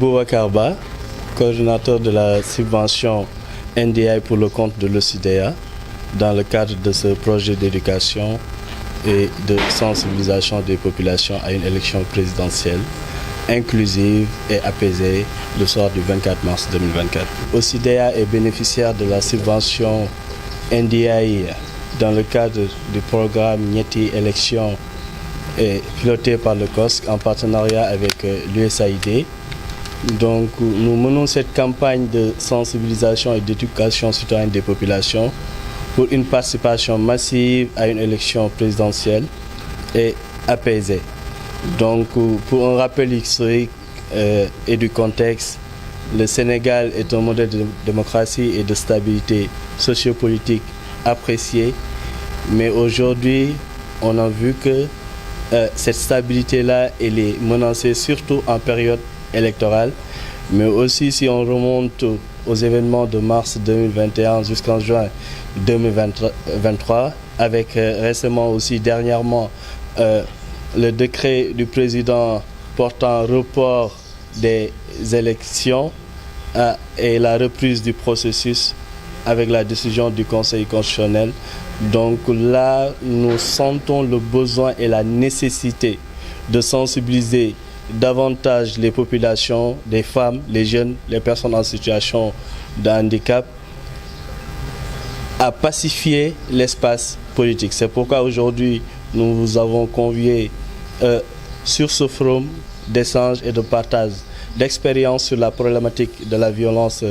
Boubacar Ba, coordinateur de la subvention NDI pour le compte de l'OCDEA dans le cadre de ce projet d'éducation et de sensibilisation des populations à une élection présidentielle inclusive et apaisée le soir du 24 mars 2024. OCDEA est bénéficiaire de la subvention NDI dans le cadre du programme Nyeti Élection et piloté par le COSC en partenariat avec l'USAID. Donc nous menons cette campagne de sensibilisation et d'éducation citoyenne des populations pour une participation massive à une élection présidentielle et apaisée. Donc pour un rappel historique et du contexte, le Sénégal est un modèle de démocratie et de stabilité sociopolitique apprécié, mais aujourd'hui on a vu que cette stabilité-là elle est menacée surtout en période électorale, mais aussi si on remonte aux événements de mars 2021 jusqu'en juin 2023, avec récemment aussi dernièrement le décret du président portant report des élections et la reprise du processus avec la décision du Conseil constitutionnel. Donc là, nous sentons le besoin et la nécessité de sensibiliser davantage les populations, les femmes, les jeunes, les personnes en situation de handicap à pacifier l'espace politique. C'est pourquoi aujourd'hui, nous vous avons conviés sur ce forum d'échange et de partage d'expériences sur la problématique de la violence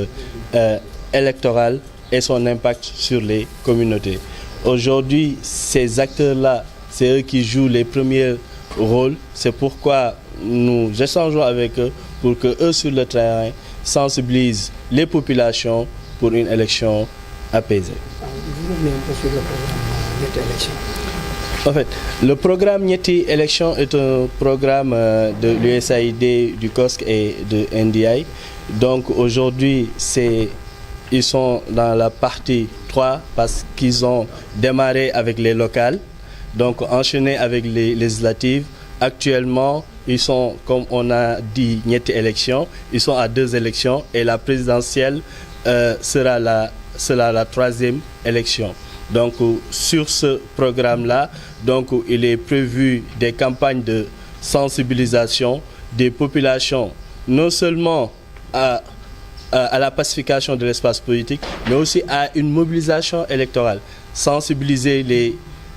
électorale et son impact sur les communautés. Aujourd'hui, ces acteurs-là, c'est eux qui jouent les premiers rôles. C'est pourquoi nous échangeons avec eux pour que eux sur le terrain sensibilisent les populations pour une élection apaisée. Vous revenez un peu sur le programme Nyeti Élection. En fait, le programme Nyeti Élection est un programme de l'USAID, du COSC et de NDI. Donc aujourd'hui, ils sont dans la partie 3 parce qu'ils ont démarré avec les locales, donc enchaîné avec les législatives. Actuellement, ils sont, comme on a dit, Nyeti Élection, ils sont à 2 élections et la présidentielle sera la 3e élection. Donc sur ce programme-là, donc il est prévu des campagnes de sensibilisation des populations, non seulement à la pacification de l'espace politique, mais aussi à une mobilisation électorale. Sensibiliser les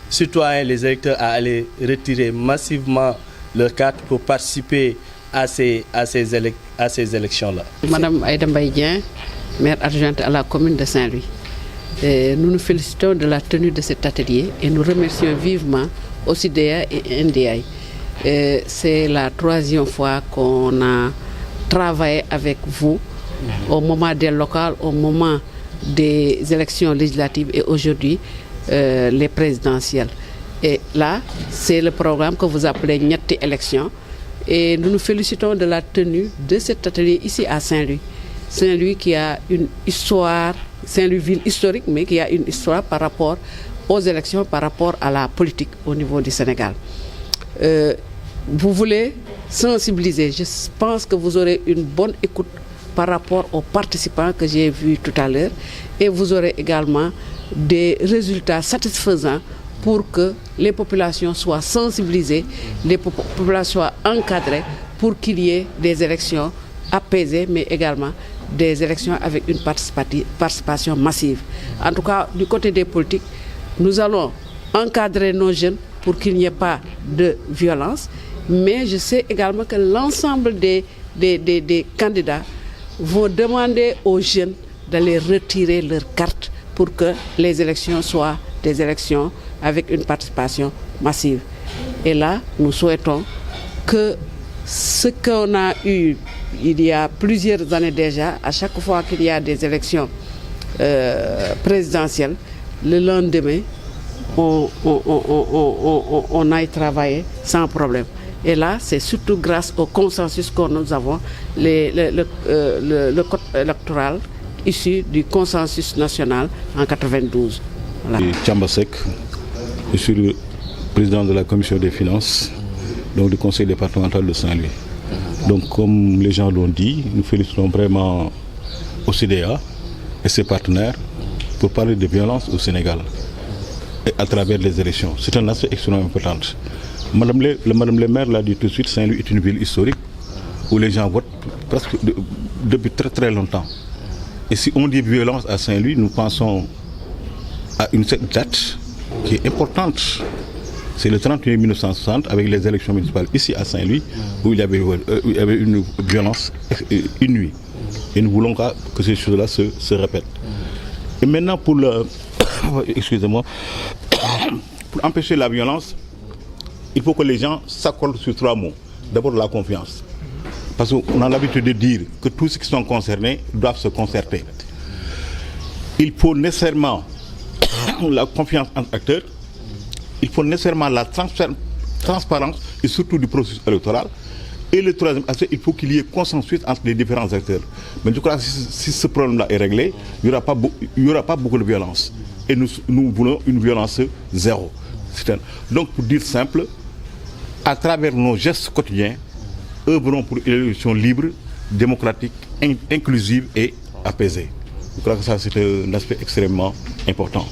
citoyens, les électeurs à aller retirer massivement leur carte pour participer à ces élections-là. Madame Aïda Mbaye Dieng, maire adjointe à la commune de Saint-Louis. Nous nous félicitons de la tenue de cet atelier et nous remercions vivement OCDEA et NDI. C'est la 3e fois qu'on a travaillé avec vous au moment des locales, au moment des élections législatives et aujourd'hui les présidentielles. Et là, c'est le programme que vous appelez Nyeti Élection et nous nous félicitons de la tenue de cet atelier ici à Saint-Louis. Saint-Louis qui a une histoire, Saint-Louis ville historique, mais qui a une histoire par rapport aux élections, par rapport à la politique au niveau du Sénégal. Vous voulez sensibiliser, je pense que vous aurez une bonne écoute par rapport aux participants que j'ai vus tout à l'heure et vous aurez également des résultats satisfaisants pour que les populations soient sensibilisées, les populations soient encadrées pour qu'il y ait des élections apaisées, mais également des élections avec une participation massive. En tout cas, du côté des politiques, nous allons encadrer nos jeunes pour qu'il n'y ait pas de violence, mais je sais également que l'ensemble des candidats vont demander aux jeunes d'aller retirer leurs cartes pour que les élections soient des élections avec une participation massive. Et là, nous souhaitons que ce qu'on a eu il y a plusieurs années déjà, à chaque fois qu'il y a des élections présidentielles, le lendemain, on aille travailler sans problème. Et là, c'est surtout grâce au consensus que nous avons, le code électoral issu du consensus national en 92. Voilà. Tchambasek, je suis le président de la commission des finances, donc du conseil départemental de Saint-Louis. Donc comme les gens l'ont dit, nous félicitons vraiment OCDEA et ses partenaires pour parler de violence au Sénégal et à travers les élections. C'est un aspect extrêmement important. Madame le maire l'a dit tout de suite, Saint-Louis est une ville historique où les gens votent presque depuis très très longtemps. Et si on dit violence à Saint-Louis, nous pensons à cette date qui est importante. C'est le 30 juillet 1960 avec les élections municipales ici à Saint-Louis où il y avait une violence inouïe. Et nous voulons que ces choses-là se répètent. Et maintenant pour excusez-moi, pour empêcher la violence, il faut que les gens s'accordent sur 3 mots. D'abord la confiance. Parce qu'on a l'habitude de dire que tous ceux qui sont concernés doivent se concerter. Il faut nécessairement la confiance entre acteurs. Il faut nécessairement la transparence et surtout du processus électoral. Et le troisième aspect, il faut qu'il y ait consensus entre les différents acteurs. Mais je crois que si ce problème-là est réglé, il n'y aura pas beaucoup de violence. Et nous voulons une violence zéro. Donc pour dire simple, à travers nos gestes quotidiens, œuvrons pour une élection libre, démocratique, inclusive et apaisée. Je crois que ça c'est un aspect extrêmement important.